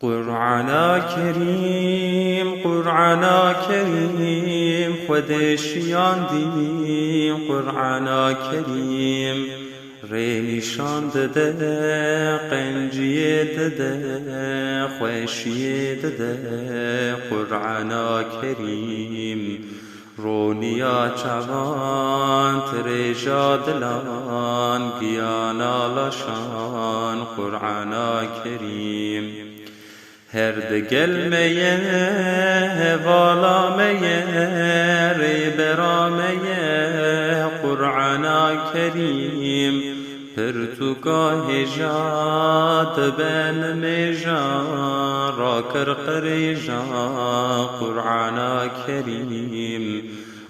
قرآن کریم قرآن کریم خودشیان دیم قرآن کریم ری نشان دده قنجی دده خوشی دده قرآن کریم رونیا چوان ترجا دلان گیانا لشان قرآن کریم هر دگل میه والا میه ری برا میه قرآن کریم پرتوگاه جاد بن میجان را کرقری جان قرآن کریم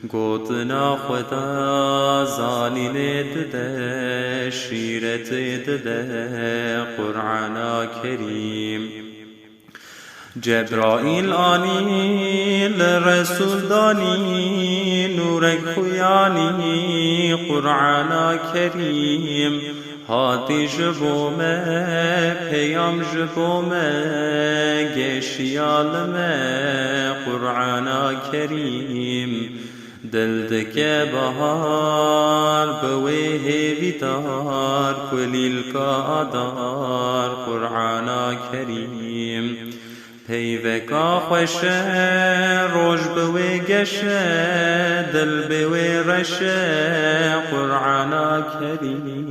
گوتنا خدا زانین دده شیرت دده قرآن کریم جبرائیل آنی رسول دانی نور خویانی قرآن کریم هاتی جبومه پیام جبومه گشیالمه قرآن کریم دل دکه بهار بوی هیویدار کلیل کادار قرآن کریم پیوکا خوشه روش بوی گشه دل بوی رشه قرآن کریم